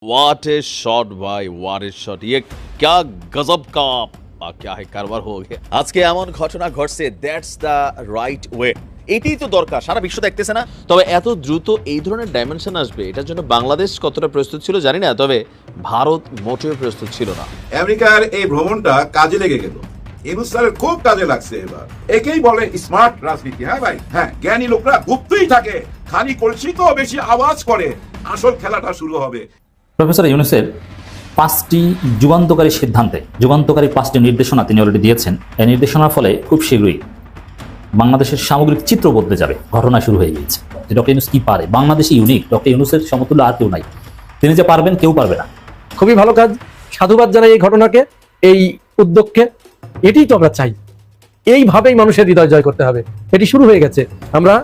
What A shot भाई, what A shot! ये क्या गजब का क्या है কারবার हो गया। আজকে এমন ঘটনা ঘটছে, দ্যাটস দ্য রাইট ওয়ে। এটাই তো দরকার, সারা বিশ্ব দেখতেছে না। তবে এত দ্রুত এই ধরনের ডাইমেনশন আসবে এটার জন্য বাংলাদেশ কতটা প্রস্তুত ছিল জানি না, তবে ভারত মোটেও প্রস্তুত ছিল না। আমেরিকার এই ভ্রমণটা কাজে লেগে গেল, ইউনূস স্যারের খুব কাজে লাগছে। এবার একেই বলে স্মার্ট রাজনীতি। হ্যাঁ ভাই, হ্যাঁ, জ্ঞানী লোকরা গুপ্তই থাকে, খালি কলসি তো বেশি আওয়াজ করে। আসল খেলাটা শুরু হবে। প্রফেসর ইউনূসের 5টি যুগান্তকারী সিদ্ধান্তে যুগান্তকারী 5টি নির্দেশনা তিনি অলরেডি দিয়েছেন। এই নির্দেশনার ফলে খুব শীঘ্রই বাংলাদেশের সামগ্রিক চিত্র বদলে যাবে। ঘটনা শুরু হয়ে গিয়েছে যে ডক্টর ইউনূস কি পারে। বাংলাদেশে ইউনিক, ডক্টর ইউনূসের সমতুল্য আর কেউ নাই। তিনি যে পারবেন কেউ পারবে না। খুবই ভালো কাজ, সাধুবাদ জানাই এই ঘটনাকে, এই উদ্যোগকে। এটাই তো আমরা চাই, এইভাবেই মানুষের হৃদয় জয় করতে হবে। এটি শুরু হয়ে গেছে, আমরা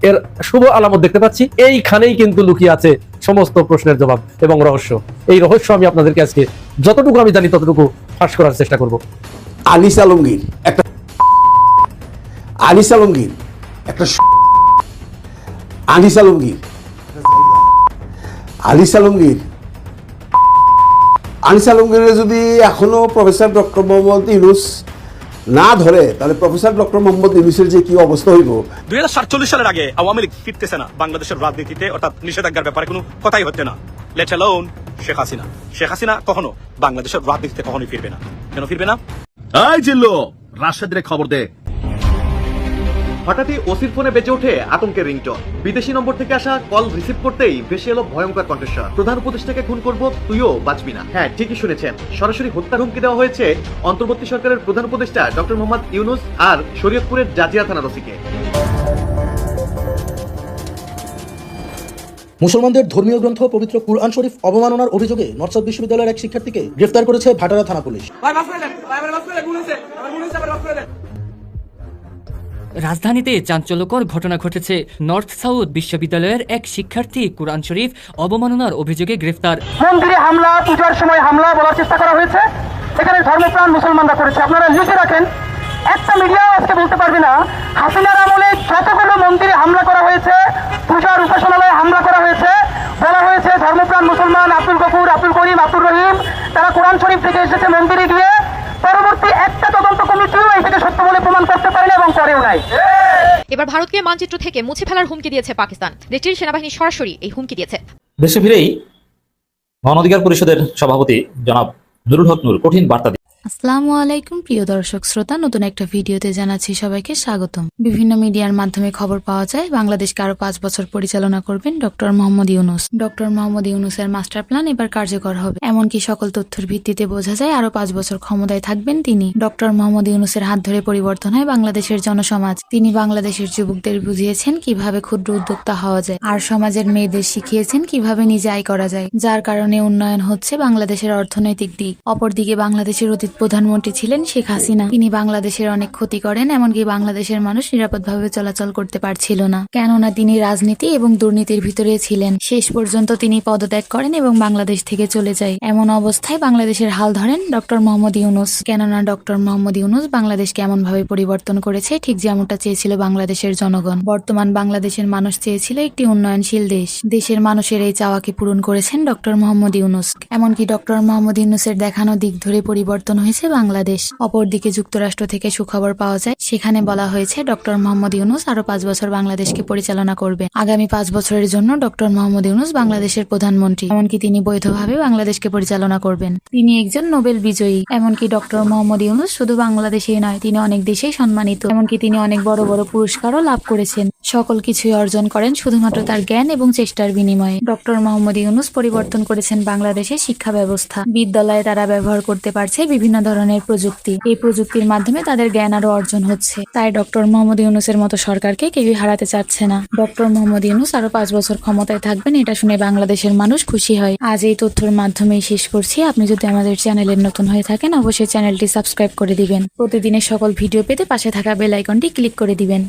এর শুভ আলামত দেখতে পাচ্ছি। এইখানেই কিন্তু লুকিয়ে আছে সমস্ত প্রশ্নের জবাব এবং রহস্য। এই রহস্য আমি আপনাদেরকে আজকে যতটুকু আমি জানি ততটুকু ফাঁস করার চেষ্টা করব। আনিস আলমগীর একটা আনিস আলমগীর একটা আনিস আলমগীর আনিস আলমগীর আনিস আলমগীরের যদি এখনো প্রফেসর ডক্টর মোহাম্মদ ইউনূস না ধরে, তাহলে প্রফেসর ডক্টর মোহাম্মদ ইউনূসের যে কি অবস্থা হইব। 2047 সালের আগে আওয়ামী লীগ ফিরতেছে না বাংলাদেশের রাজনীতিতে, অর্থাৎ নিষেধাজ্ঞার ব্যাপারে কোনো কথাই হচ্ছে না। Let alone Sheikh Hasina. শেখ হাসিনা কখনো বাংলাদেশের রাজনীতিতে কখনোই ফিরবে না। কেন ফিরবে না? এই জিল্লু, রাশেদের খবর দে। হঠাৎই ওসির ফোনে বেজে ওঠে আতঙ্কের রিংটোন। বিদেশি নম্বর থেকে আসা কল রিসিভ করতেই ভেসে এলো ভয়ঙ্কর কণ্ঠস্বর। প্রধান উপদেষ্টাকে খুন করব, তুইও বাঁচবি না। হ্যাঁ, ঠিকই শুনেছেন, সরাসরি হত্যার হুমকি দেওয়া হয়েছে অন্তর্বর্তী সরকারের প্রধান উপদেষ্টা ডক্টর মোহাম্মদ ইউনূস আর শরীয়তপুরের জাজিরা থানার ওসিকে। মুসলমানদের ধর্মীয় গ্রন্থ পবিত্র কুরআন শরীফ অবমাননার অভিযোগে নর্থ সাউথ বিশ্ববিদ্যালয়ের এক শিক্ষার্থীকে গ্রেফতার করেছে ভাটারা থানা পুলিশ। রাজধানীতে চাঞ্চল্যকর ঘটনা ঘটেছে। নর্থ সাউথ বিশ্ববিদ্যালয়ের এক শিক্ষার্থী কুরআন শরীফ অবমাননার অভিযোগে গ্রেফতার। মন্দিরে হামলা, পূজার সময় হামলা বলার চেষ্টা করা হয়েছে। এখানে ধর্মপ্রাণ মুসলমানরা করেছে। আপনারা লিখে রাখেন, একটা মিডিয়া আজকে বলতে পারবে না হাসিনার আমলে যতগুলো মন্দিরে হামলা করা হয়েছে, পূজার উপাসনালয়ে হামলা করা হয়েছে, বলা হয়েছে ধর্মপ্রাণ মুসলমান আব্দুল গফুর, আব্দুল করিম, আব্দুল রহিম তারা কোরআন শরীফ থেকে এসেছে মন্দিরে গিয়ে। পরবর্তী একটা তদন্ত কমিটিও এটাকে সত্য বলে প্রমাণ করতে পারেনি এবং করেও নাই। এবার ভারতকে মানচিত্র থেকে মুছে ফেলার হুমকি দিয়েছে পাকিস্তান। দেশটির সেনাবাহিনী সরাসরি এই হুমকি দিয়েছে। দেশে ফিরেই গণ অধিকার পরিষদের সভাপতি জনাব নুরুল হক নূর কঠিন বার্তা। আসসালামু আলাইকুম প্রিয় দর্শক শ্রোতা, নতুন একটা ভিডিওতে জানাচ্ছি সবাইকে স্বাগতম। বিভিন্ন মিডিয়ার মাধ্যমে খবর পাওয়া যায় বাংলাদেশকে আরো 5 বছর পরিচালনা করবেন ডক্টর মোহাম্মদ ইউনূস। ডক্টর মোহাম্মদ ইউনূসের মাস্টার প্ল্যান এবার কার্যকর হবে, এমনকি সকল তথ্যের ভিত্তিতে বোঝা যায় আরো 5 বছর ক্ষমতায় থাকবেন তিনি। ডক্টর মোহাম্মদ ইউনূসের হাত ধরে পরিবর্তন হয় বাংলাদেশের জনসমাজ। তিনি বাংলাদেশের যুবকদের বুঝিয়েছেন কিভাবে ক্ষুদ্র উদ্যোক্তা হওয়া যায়, আর সমাজের মেয়েদের শিখিয়েছেন কিভাবে নিজে আয় করা যায়, যার কারণে উন্নয়ন হচ্ছে বাংলাদেশের অর্থনৈতিক দিক। অপরদিকে বাংলাদেশের প্রধানমন্ত্রী ছিলেন শেখ হাসিনা। তিনি বাংলাদেশের অনেক ক্ষতি করেন, এমনকি বাংলাদেশের মানুষ নিরাপদভাবে চলাচল করতে পারছিল না, কেননা তিনি রাজনীতি এবং দুর্নীতির ভিতরে ছিলেন। শেষ পর্যন্ত তিনি পদত্যাগ করেন এবং বাংলাদেশ থেকে চলে যায়। এমন অবস্থায় বাংলাদেশের হাল ধরেন ডক্টর মোহাম্মদ ইউনূস, কেননা ডক্টর মোহাম্মদ ইউনূস বাংলাদেশকে এমনভাবে পরিবর্তন করেছে ঠিক যেমনটা চেয়েছিল বাংলাদেশের জনগণ। বর্তমান বাংলাদেশের মানুষ চেয়েছিল একটি উন্নয়নশীল দেশ। দেশের মানুষের এই চাওয়াকে পূরণ করেছেন ডক্টর মোহাম্মদ ইউনূস। এমনকি ডক্টর মোহাম্মদ ইউনূসের দেখানো দিক ধরে পরিবর্তন হয়েছে বাংলাদেশ। অপরদিকে যুক্তরাষ্ট্র থেকে সুখবর পাওয়া যায়, সেখানে বলা হয়েছে ডক্টর মোহাম্মদ ইউনূস আরো 5 বছর বাংলাদেশকে পরিচালনা করবে। আগামী 5 বছরের জন্য ডক্টর মোহাম্মদ ইউনূস বাংলাদেশের প্রধানমন্ত্রী, এমনকি তিনি বৈধভাবে বাংলাদেশকে পরিচালনা করবেন। তিনি একজন নোবেল বিজয়ী। এমনকি ডক্টর মোহাম্মদ ইউনূস শুধু বাংলাদেশেই নয়, তিনি অনেক দেশেই সম্মানিত। এমনকি তিনি অনেক বড় বড় পুরস্কারও লাভ করেছেন। সকল কিছুই অর্জন করেন শুধুমাত্র তার জ্ঞান এবং চেষ্টার বিনিময়ে। ডক্টর মোহাম্মদ ইউনূস পরিবর্তন করেছেন বাংলাদেশের শিক্ষা ব্যবস্থা। বিদ্যালয়ে তারা ব্যবহার করতে পারছে বিভিন্ন ধরনের প্রযুক্তি। এই প্রযুক্তির মাধ্যমে তাদের জ্ঞান আরো অর্জন হচ্ছে। তাই ডক্টর মোহাম্মদ ইউনূসের মতো সরকারকে কেউই হারাতে চাচ্ছে না। ডক্টর মোহাম্মদ ইউনূস আরো 5 বছর ক্ষমতায় থাকবেন, এটা শুনে বাংলাদেশের মানুষ খুশি হয়। আজ এই তথ্যের মাধ্যমেই শেষ করছি। আপনি যদি আমাদের চ্যানেলের নতুন হয়ে থাকেন, অবশ্যই চ্যানেলটি সাবস্ক্রাইব করে দিবেন। প্রতিদিনের সকল ভিডিও পেতে পাশে থাকা বেল আইকনটি ক্লিক করে দিবেন।